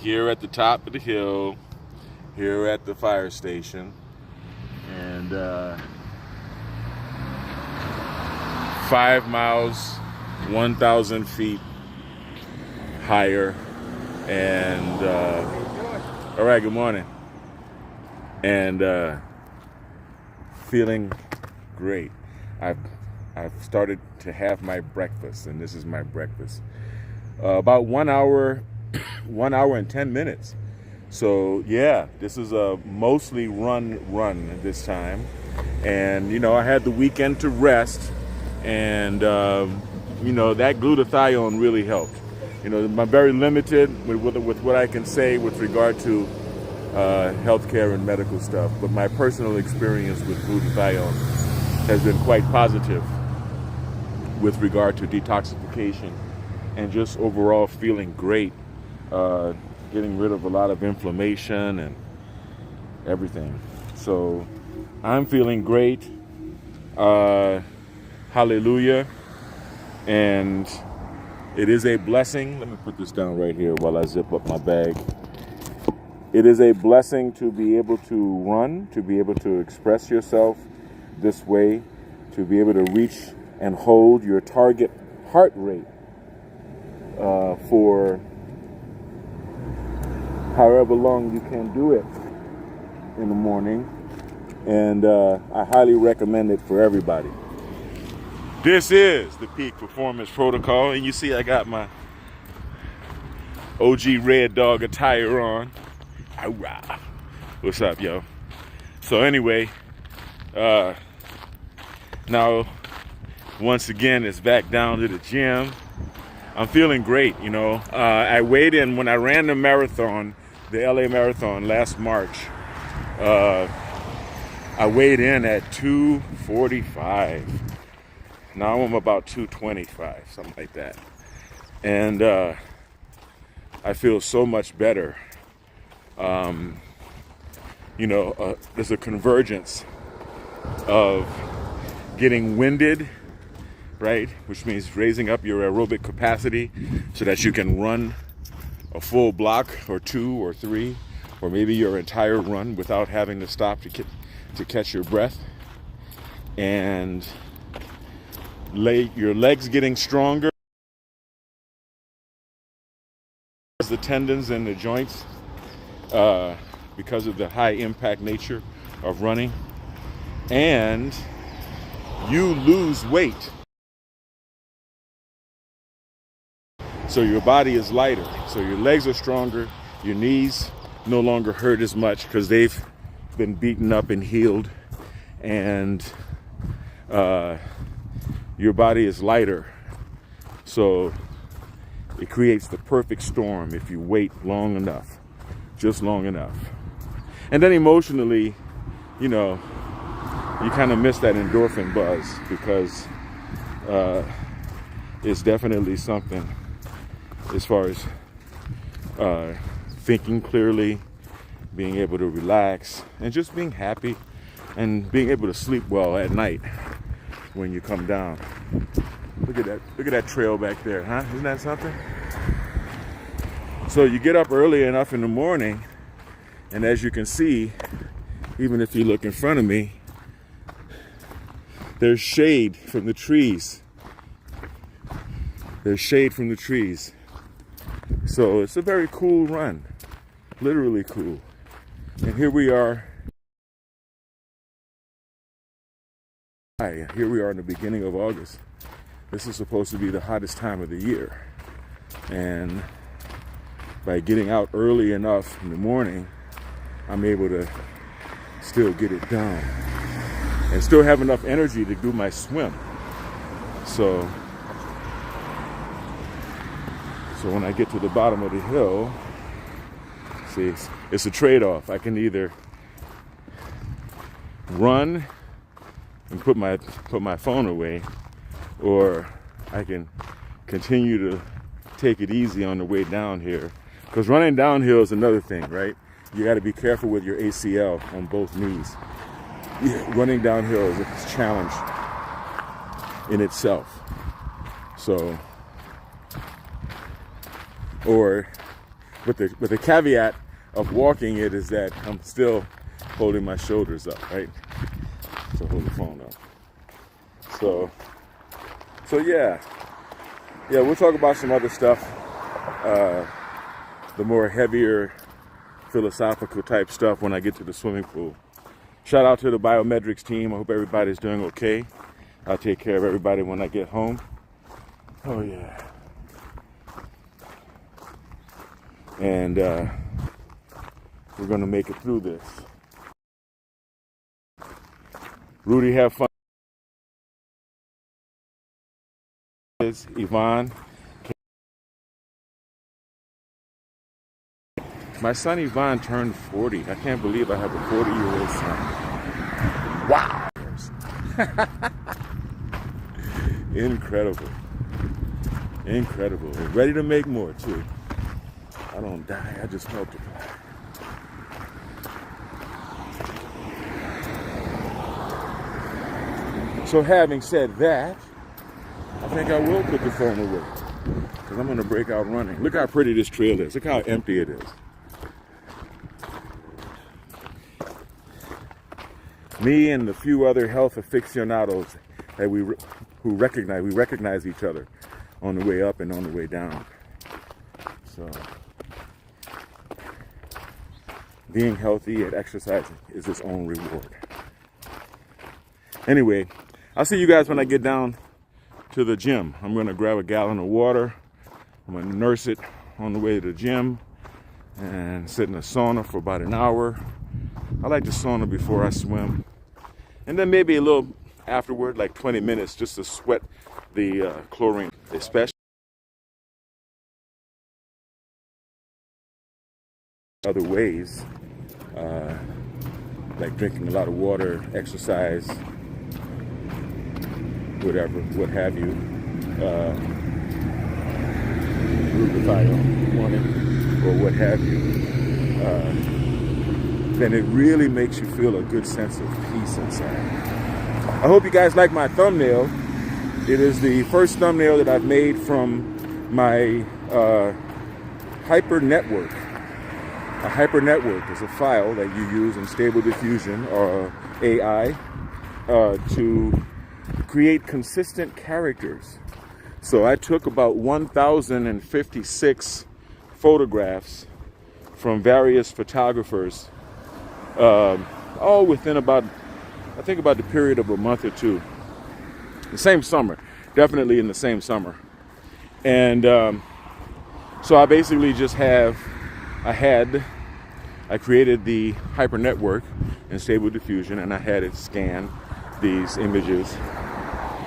here at the top of the hill, here at the fire station, and 5 miles, 1,000 feet higher, and all right, good morning, and feeling great. I've started to have my breakfast, and this is my breakfast. About 1 hour, 1 hour and 10 minutes. So yeah, this is a mostly run this time, and I had the weekend to rest, and that glutathione really helped. I'm very limited with what I can say with regard to healthcare and medical stuff, but my personal experience with glutathione has been quite positive with regard to detoxification and just overall feeling great, getting rid of a lot of inflammation and everything. So I'm feeling great. Hallelujah. And it is a blessing. Let me put this down right here while I zip up my bag. It is a blessing to be able to run, to be able to express yourself this way, to be able to reach and hold your target heart rate for however long you can do it in the morning. And I highly recommend it for everybody. This is the Peak Performance Protocol, and you see I got my OG Red Dog attire on. Hurrah. What's up, yo? So anyway, now once again it's back down to the gym. I'm feeling great. I weighed in when I ran the marathon, the LA Marathon last March. I weighed in at 245. Now I'm about 225, something like that. And I feel so much better. There's a convergence of getting winded, right? Which means raising up your aerobic capacity so that you can run a full block or 2 or 3, or maybe your entire run without having to stop to catch your breath. And your legs getting stronger, the tendons and the joints, because of the high impact nature of running, and you lose weight. So your body is lighter, so your legs are stronger, your knees no longer hurt as much because they've been beaten up and healed, and your body is lighter. So it creates the perfect storm if you wait long enough, just long enough. And then emotionally, you kind of miss that endorphin buzz, because it's definitely something as far as thinking clearly, being able to relax, and just being happy and being able to sleep well at night when you come down. Look at that trail back there, huh? Isn't that something? So you get up early enough in the morning, and as you can see, even if you look in front of me, there's shade from the trees. There's shade from the trees. So it's a very cool run, literally cool. And here we are. Here we are in the beginning of August. This is supposed to be the hottest time of the year. And by getting out early enough in the morning, I'm able to still get it done and still have enough energy to do my swim. So when I get to the bottom of the hill, see, it's a trade-off. I can either run and put my phone away, or I can continue to take it easy on the way down here. Because running downhill is another thing, right? You got to be careful with your ACL on both knees. Yeah, running downhill is a challenge in itself. So, or with the caveat of walking it is that I'm still holding my shoulders up, right? So hold the phone up. So yeah, we'll talk about some other stuff, the more heavier philosophical type stuff when I get to the swimming pool. Shout out to the biometrics team. I hope everybody's doing okay. I'll take care of everybody when I get home. Oh yeah. And we're gonna make it through this. Rudy, have fun. Yvonne. My son Yvonne turned 40. I can't believe I have a 40-year-old son. Wow. Incredible. Incredible. And ready to make more too. I don't die, I just multiply. So having said that, I think I will put the phone away because I'm going to break out running. Look how pretty this trail is. Look how empty it is. Me and the few other health aficionados that we recognize each other on the way up and on the way down. So being healthy and exercising is its own reward. Anyway, I'll see you guys when I get down to the gym. I'm going to grab a gallon of water. I'm going to nurse it on the way to the gym and sit in the sauna for about an hour. I like the sauna before I swim. And then maybe a little afterward, like 20 minutes, just to sweat the chlorine, especially other ways, like drinking a lot of water, exercise, whatever, what have you. Glutathione on it, or what have you. Then it really makes you feel a good sense of peace inside. I hope you guys like my thumbnail. It is the first thumbnail that I've made from my hyper network. A hyper network is a file that you use in Stable Diffusion or AI to create consistent characters. So I took about 1,056 photographs from various photographers, all within about the period of a month or two. The same summer, definitely in the same summer. And so I basically just I created the hyper network in Stable Diffusion, and I had it scan these images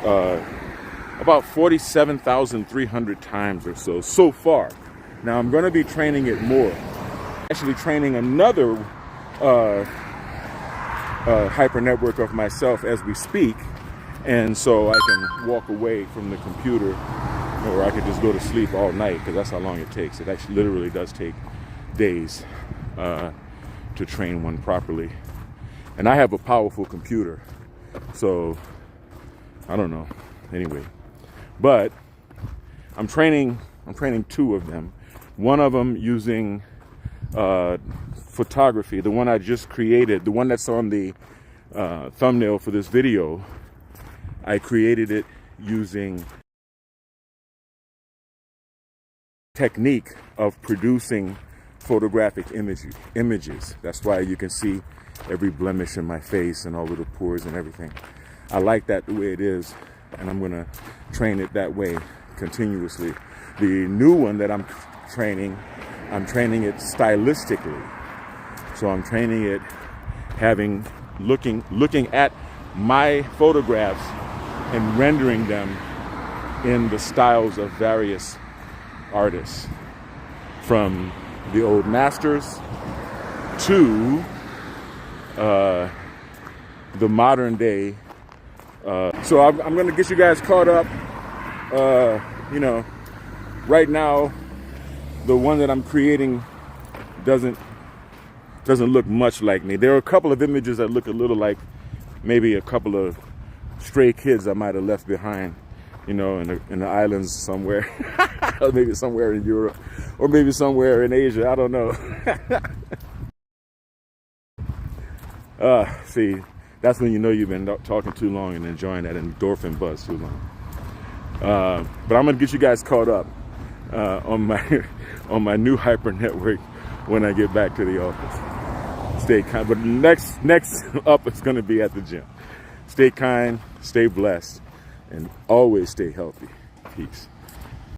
about 47,300 times or so far. Now I'm going to be training it more. Actually training another hyper network of myself as we speak, and so I can walk away from the computer, or I could just go to sleep all night, because that's how long it takes. It actually literally does take days to train one properly. And I have a powerful computer, so I don't know. Anyway, but I'm training two of them. One of them using photography, the one I just created, the one that's on the thumbnail for this video. I created it using technique of producing photographic images. That's why you can see every blemish in my face and all of the pores and everything. I like that the way it is, and I'm going to train it that way continuously. The new one that I'm training it stylistically. So I'm training it looking at my photographs and rendering them in the styles of various artists, from the old masters to the modern day. So I'm going to get you guys caught up. Right now, the one that I'm creating doesn't look much like me. There are a couple of images that look a little like maybe a couple of stray kids I might have left behind in the islands somewhere, or maybe somewhere in Europe, or maybe somewhere in Asia. I don't know. See, that's when you know you've been talking too long and enjoying that endorphin buzz too long. But I'm gonna get you guys caught up on my new hyper network when I get back to the office. Stay kind, but next up is gonna be at the gym. Stay kind, stay blessed, and always stay healthy. Peace.